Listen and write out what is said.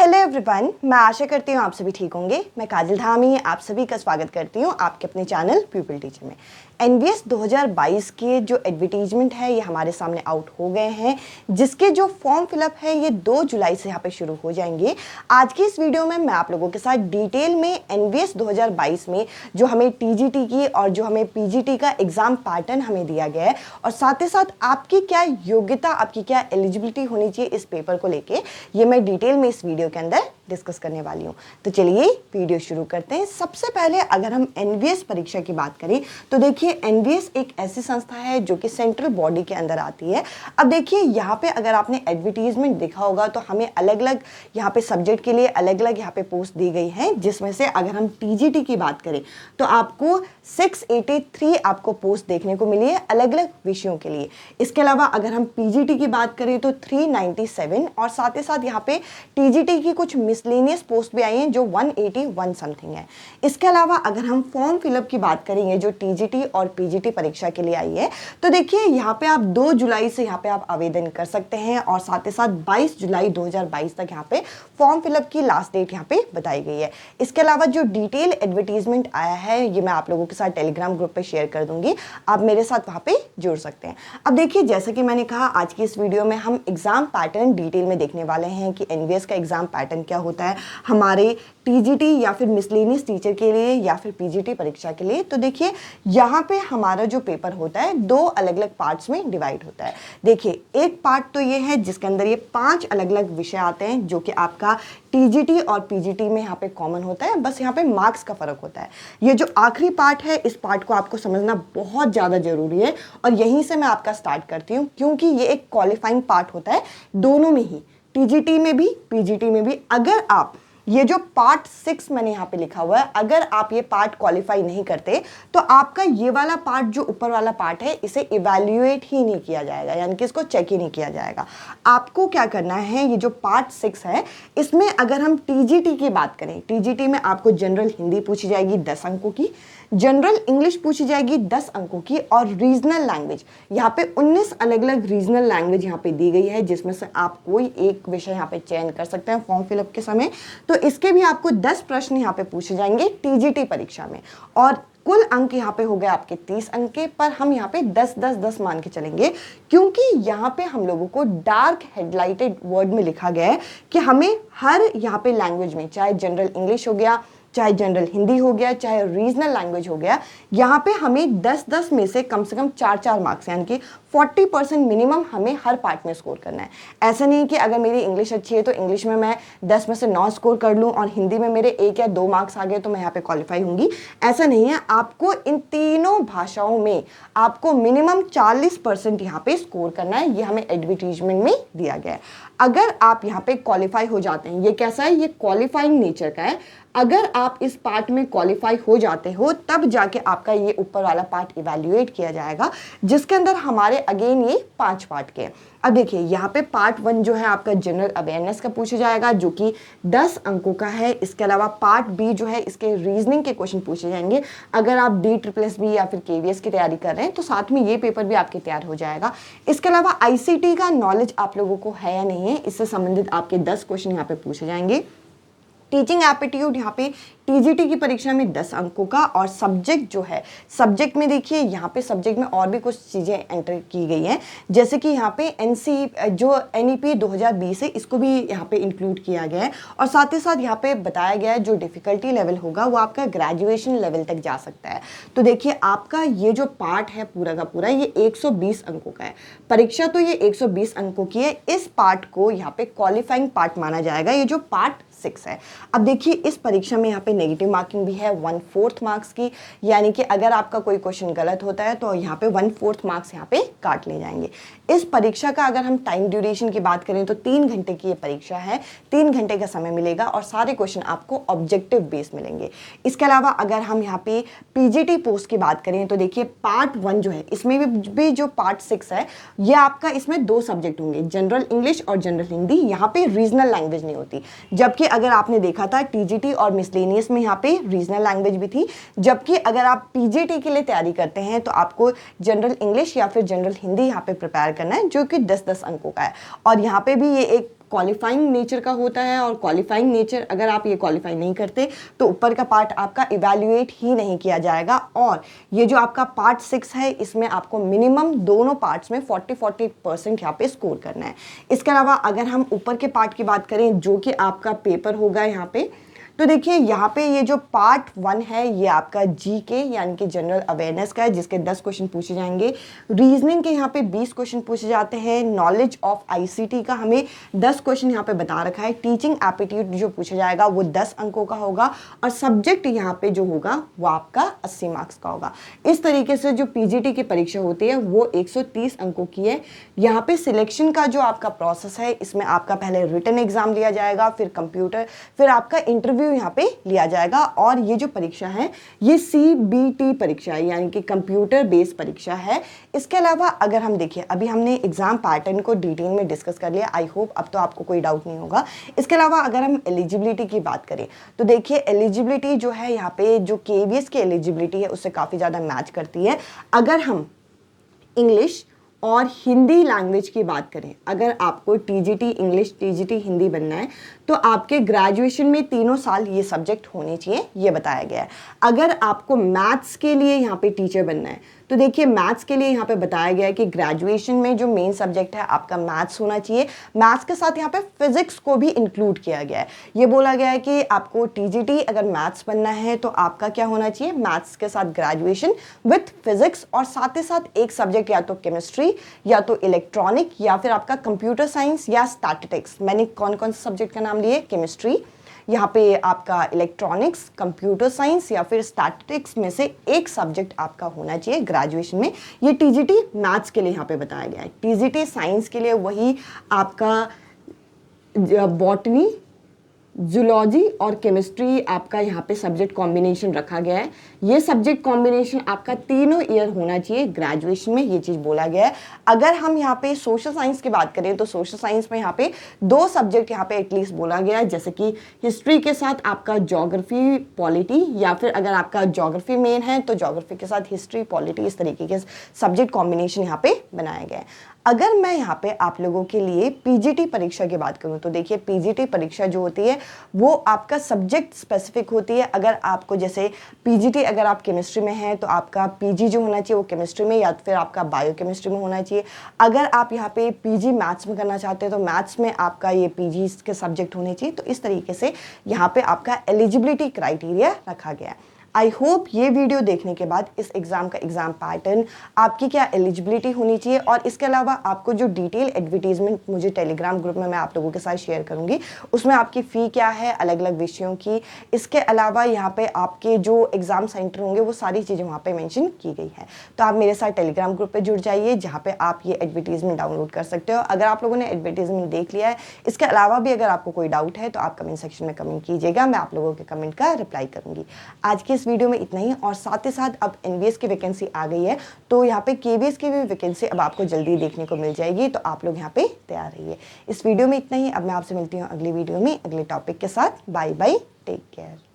Hello everyone, मैं आशा करती हूँ आप सभी ठीक होंगे। मैं काजल धामी आप सभी का स्वागत करती हूँ आपके अपने चैनल प्यूपिल टीचर में। एनवीएस 2022 के जो एडवर्टीजमेंट है ये हमारे सामने आउट हो गए हैं, जिसके जो फॉर्म फिलअप है ये 2 जुलाई से यहाँ पे शुरू हो जाएंगे। आज की इस वीडियो में मैं आप लोगों के साथ डिटेल में एनवीएस 2022 में जो हमें टीजीटी की और जो हमें पीजीटी का एग्जाम पैटर्न हमें दिया गया है और साथ ही साथ आपकी क्या योग्यता, आपकी क्या एलिजिबिलिटी होनी चाहिए इस पेपर को लेके, ये मैं डिटेल में इस वीडियो के अंदर डिस्कस करने वाली हूँ। तो चलिए वीडियो शुरू करते हैं। सबसे पहले अगर हम एनवीएस परीक्षा की बात करें तो देखिए एनवीएस एक ऐसी संस्था है जो कि सेंट्रल बॉडी के अंदर आती है। अब देखिए यहाँ पे अगर आपने एडवर्टीजमेंट देखा होगा तो हमें अलग अलग यहाँ पे सब्जेक्ट के लिए अलग अलग यहाँ पे पोस्ट दी गई हैं, जिसमें से अगर हम टीजीटी की बात करें तो आपको 683 आपको पोस्ट देखने को मिली है अलग अलग विषयों के लिए। इसके अलावा अगर हम पीजीटी की बात करें तो 397 और साथ ही साथ यहाँ पे टीजीटी की कुछ मिसलेनियस पोस्ट भी आई हैं जो 181 समथिंग है। इसके अलावा अगर हम फॉर्म फिलअप की बात करेंगे जो टीजीटी और पीजीटी परीक्षा के लिए आई है तो देखिए यहाँ पे आप 2 जुलाई से यहाँ पे आप आवेदन कर सकते हैं और साथ ही साथ 22 जुलाई 2022 तक यहाँ पे फॉर्म फिलअप की लास्ट डेट यहाँ पे बताई गई है। इसके अलावा जो डिटेल एडवर्टीजमेंट आया है ये मैं आप लोगों के साथ टेलीग्राम ग्रुप पे शेयर कर दूंगी, आप मेरे साथ वहाँ पे जुड़ सकते हैं। अब देखिए जैसे कि मैंने कहा आज की इस वीडियो में हम एग्जाम पैटर्न डिटेल में देखने वाले हैं कि एनवीएस का एग्जाम पैटर्न क्या होता है हमारे टीजीटी या फिर मिसलेनियस टीचर के लिए या फिर पीजीटी परीक्षा के लिए। तो देखिए यहाँ पे हमारा जो पेपर होता है 2 अलग अलग पार्ट्स में डिवाइड होता है। देखिए एक पार्ट तो ये है जिसके अंदर ये 5 अलग अलग विषय आते हैं जो कि आपका टीजीटी और पीजीटी में यहाँ पे कॉमन होता है, बस यहाँ पे मार्क्स का फर्क होता है। ये जो आखिरी पार्ट है इस पार्ट को आपको समझना बहुत ज़्यादा जरूरी है और यहीं से मैं आपका स्टार्ट करती हूँ क्योंकि ये एक क्वालिफाइंग पार्ट होता है दोनों में ही, टीजीटी में भी पीजीटी में भी। अगर आप ये जो पार्ट 6 मैंने यहाँ पे लिखा हुआ है, अगर आप ये पार्ट क्वालिफाई नहीं करते तो आपका ये वाला पार्ट जो ऊपर वाला पार्ट है इसे इवैल्यूएट ही नहीं किया जाएगा, यानी कि इसको चेक ही नहीं किया जाएगा। आपको क्या करना है, ये जो पार्ट 6 है इसमें अगर हम टीजीटी की बात करें, टीजीटी में आपको जनरल हिंदी पूछी जाएगी 10 अंकों की, जनरल इंग्लिश पूछी जाएगी 10 अंकों की और रीजनल लैंग्वेज यहाँ पे 19 अलग अलग रीजनल लैंग्वेज यहाँ पे दी गई है, जिसमें से आप कोई एक विषय यहाँ पे चयन कर सकते हैं फॉर्म फिलअप के समय। तो इसके भी आपको 10 प्रश्न यहाँ पे पूछे जाएंगे टीजीटी परीक्षा में और कुल अंक यहाँ पे हो गए आपके 30 अंक के, पर हम यहाँ पे 10-10-10 मान के चलेंगे क्योंकि यहाँ पे हम लोगों को डार्क हेडलाइटेड वर्ड में लिखा गया है कि हमें हर यहाँ पे लैंग्वेज में, चाहे जनरल इंग्लिश हो गया, चाहे जनरल हिंदी हो गया, चाहे रीजनल लैंग्वेज हो गया, यहाँ पे हमें 10-10 में से कम 4-4 मार्क्स यानी कि 40% मिनिमम हमें हर पार्ट में स्कोर करना है। ऐसा नहीं कि अगर मेरी इंग्लिश अच्छी है तो इंग्लिश में मैं 10 में से 9 स्कोर कर लूँ और हिंदी में मेरे 1 या 2 मार्क्स आ गए तो मैं यहाँ पे क्वालिफाई होंगी, ऐसा नहीं है। आपको इन तीनों भाषाओं में आपको मिनिमम 40% यहाँ पे स्कोर करना है, ये हमें एडवर्टीजमेंट में दिया गया है। अगर आप यहाँ पे क्वालिफाई हो जाते हैं, ये कैसा है, ये क्वालिफाइंग नेचर का है। अगर आप इस पार्ट में क्वालिफाई हो जाते हो तब जाके आपका ये ऊपर वाला पार्ट इवैल्यूएट किया जाएगा, जिसके अंदर हमारे अगेन ये 5 पार्ट के। अब देखिए यहाँ पे पार्ट 1 जो है आपका जनरल अवेयरनेस का पूछा जाएगा जो कि 10 अंकों का है। इसके अलावा पार्ट बी जो है इसके रीजनिंग के क्वेश्चन पूछे जाएंगे। अगर आप DSSS या फिर KVS की तैयारी कर रहे हैं तो साथ में ये पेपर भी आपके तैयार हो जाएगा। इसके अलावा ICT का नॉलेज आप लोगों को है या नहीं है, इससे संबंधित आपके 10 क्वेश्चन यहाँ पे पूछे जाएंगे। टीचिंग एप्टीट्यूड यहाँ पे टीजीटी की परीक्षा में 10 अंकों का और सब्जेक्ट जो है, सब्जेक्ट में देखिए यहाँ पे सब्जेक्ट में और भी कुछ चीज़ें एंटर की गई हैं, जैसे कि यहाँ पे जो NEP 2020 है इसको भी यहाँ पे इंक्लूड किया गया है और साथ ही साथ यहाँ पे बताया गया है जो डिफ़िकल्टी लेवल होगा वो आपका ग्रेजुएशन लेवल तक जा सकता है। तो देखिए आपका ये जो पार्ट है पूरा का पूरा ये 120 अंकों का है। परीक्षा तो ये 120 अंकों की है, इस पार्ट को यहाँ पे क्वालिफाइंग पार्ट माना जाएगा, ये जो पार्ट 6 है। अब देखिए इस परीक्षा में यहाँ पे नेगेटिव मार्किंग भी है 1/4 मार्क्स की, यानी कि अगर आपका कोई क्वेश्चन गलत होता है तो यहाँ पे 1/4 मार्क्स यहाँ पे काट ले जाएंगे। इस परीक्षा का अगर हम टाइम ड्यूरेशन की बात करें तो 3 घंटे की ये परीक्षा है, 3 घंटे का समय मिलेगा और सारे क्वेश्चन आपको ऑब्जेक्टिव बेस मिलेंगे। इसके अलावा अगर हम यहाँ पे पीजीटी पोस्ट की बात करें तो देखिए पार्ट 1 जो है इसमें भी जो पार्ट 6 है ये आपका, इसमें 2 सब्जेक्ट होंगे, जनरल इंग्लिश और जनरल हिंदी। यहाँ पे रीजनल लैंग्वेज नहीं होती, जबकि अगर आपने देखा था टीजीटी और मिसलेनियस में यहाँ पे रीजनल लैंग्वेज भी थी, जबकि अगर आप पीजीटी के लिए तैयारी करते हैं तो आपको जनरल इंग्लिश या फिर जनरल हिंदी यहाँ पे प्रिपेयर करना है जो कि 10-10 अंकों का है। और यहाँ पे भी ये एक क्वालिफाइंग नेचर का होता है, और क्वालिफाइंग नेचर अगर आप ये क्वालिफाई नहीं करते तो ऊपर का पार्ट आपका इवैल्यूएट ही नहीं किया जाएगा। और ये जो आपका पार्ट 6 है इसमें आपको मिनिमम दोनों पार्ट्स में 40% यहाँ पे स्कोर करना है। इसके अलावा अगर हम ऊपर के पार्ट की बात करें जो कि आपका पेपर होगा यहाँ पे, तो देखिए यहाँ पे ये जो पार्ट 1 है ये आपका जीके यानी कि जनरल अवेयरनेस का है, जिसके 10 क्वेश्चन पूछे जाएंगे। रीजनिंग के यहाँ पे 20 क्वेश्चन पूछे जाते हैं। नॉलेज ऑफ आईसीटी का हमें 10 क्वेश्चन यहाँ पे बता रखा है। टीचिंग एप्टीट्यूड जो पूछा जाएगा वो 10 अंकों का होगा, और सब्जेक्ट यहाँ पे जो होगा वो आपका 80 मार्क्स का होगा। इस तरीके से जो पीजीटी की परीक्षा होती है वो 130 अंकों की है। यहाँ पे सिलेक्शन का जो आपका प्रोसेस है इसमें आपका पहले रिटन एग्जाम लिया जाएगा, फिर कंप्यूटर, फिर आपका इंटरव्यू यहाँ पे लिया जाएगा। और ये जो परीक्षा है ये सीबीटी परीक्षा है यानी कि कंप्यूटर बेस्ड परीक्षा है। इसके अलावा अगर हम देखें, अभी हमने एग्जाम पैटर्न को डिटेल में डिस्कस कर लिया, आई होप अब तो आपको कोई डाउट नहीं होगा। इसके अलावा अगर हम एलिजिबिलिटी की बात करें तो देखिए एलिजिबिलिटी जो है यहाँ पे जो केवीएस की एलिजिबिलिटी है उससे काफ़ी ज़्यादा मैच करती है। अगर हम इंग्लिश और हिंदी लैंग्वेज की बात करें, अगर आपको टीजीटी इंग्लिश टीजीटी हिंदी बनना है तो आपके ग्रेजुएशन में 3 साल ये सब्जेक्ट होने चाहिए, ये बताया गया है। अगर आपको मैथ्स के लिए यहाँ पे टीचर बनना है तो देखिए मैथ्स के लिए यहाँ पे बताया गया है कि ग्रेजुएशन में जो मेन सब्जेक्ट है आपका मैथ्स होना चाहिए। मैथ्स के साथ यहाँ पे फिजिक्स को भी इंक्लूड किया गया है। ये बोला गया है कि आपको टीजीटी अगर मैथ्स बनना है तो आपका क्या होना चाहिए, मैथ्स के साथ ग्रेजुएशन विथ फिजिक्स, और साथ ही साथ एक सब्जेक्ट या तो केमिस्ट्री या तो इलेक्ट्रॉनिक या फिर आपका कंप्यूटर साइंस या स्टैटिस्टिक्स। मैंने कौन कौन से सब्जेक्ट का नाम लिए, केमिस्ट्री, यहाँ पे आपका इलेक्ट्रॉनिक्स, कंप्यूटर साइंस या फिर स्टैटिस्टिक्स में से एक सब्जेक्ट आपका होना चाहिए ग्रेजुएशन में। ये टीजीटी मैथ्स के लिए यहाँ पे बताया गया है। टीजीटी साइंस के लिए वही आपका बॉटनी, जूलॉजी और केमिस्ट्री आपका यहाँ पे सब्जेक्ट कॉम्बिनेशन रखा गया है। ये सब्जेक्ट कॉम्बिनेशन आपका 3 ईयर होना चाहिए ग्रेजुएशन में, ये चीज़ बोला गया है। अगर हम यहाँ पे सोशल साइंस की बात करें तो सोशल साइंस में यहाँ पे 2 सब्जेक्ट यहाँ पे एटलीस्ट बोला गया है, जैसे कि हिस्ट्री के साथ आपका ज्योग्राफी पॉलिटी, या फिर अगर आपका ज्योग्राफी मेन है तो ज्योग्राफी के साथ हिस्ट्री पॉलिटी, इस तरीके के सब्जेक्ट कॉम्बिनेशन यहाँ पे बनाया गया है। अगर मैं यहाँ पे आप लोगों के लिए पीजीटी परीक्षा की बात करूँ तो देखिए पीजीटी परीक्षा जो होती है वो आपका सब्जेक्ट स्पेसिफिक होती है। अगर आपको जैसे पीजीटी अगर आप केमिस्ट्री में हैं तो आपका पीजी जो होना चाहिए वो केमिस्ट्री में या फिर आपका बायोकेमिस्ट्री में होना चाहिए। अगर आप यहाँ पे पीजी मैथ्स में करना चाहते हैं तो मैथ्स में आपका ये पीजी के सब्जेक्ट होने चाहिए। तो इस तरीके से यहाँ पे आपका एलिजिबिलिटी क्राइटेरिया रखा गया है। आई होप ये वीडियो देखने के बाद इस एग्ज़ाम का एग्ज़ाम पैटर्न, आपकी क्या एलिजिबिलिटी होनी चाहिए, और इसके अलावा आपको जो डिटेल एडवर्टीजमेंट मुझे टेलीग्राम ग्रुप में मैं आप लोगों के साथ शेयर करूंगी उसमें आपकी फ़ी क्या है अलग अलग विषयों की। इसके अलावा यहाँ पे आपके जो एग्ज़ाम सेंटर होंगे वो सारी चीज़ें वहाँ पे मेंशन की गई हैं। तो आप मेरे साथ टेलीग्राम ग्रुप पर जुड़ जाइए जहाँ पर आप ये एडवर्टीजमेंट डाउनलोड कर सकते हो। अगर आप लोगों ने एडवर्टीजमेंट देख लिया है, इसके अलावा भी अगर आपको कोई डाउट है तो आप कमेंट सेक्शन में कमेंट कीजिएगा, मैं आप लोगों के कमेंट का रिप्लाई करूँगी। आज की वीडियो में इतना ही, और साथ ही साथ अब एनवीएस की वैकेंसी आ गई है तो यहाँ पे केवीएस की भी वैकेंसी अब आपको जल्दी देखने को मिल जाएगी, तो आप लोग यहाँ पे तैयार रहिए। इस वीडियो में इतना ही, अब मैं आपसे मिलती हूँ अगली वीडियो में अगले टॉपिक के साथ। Bye bye, take care.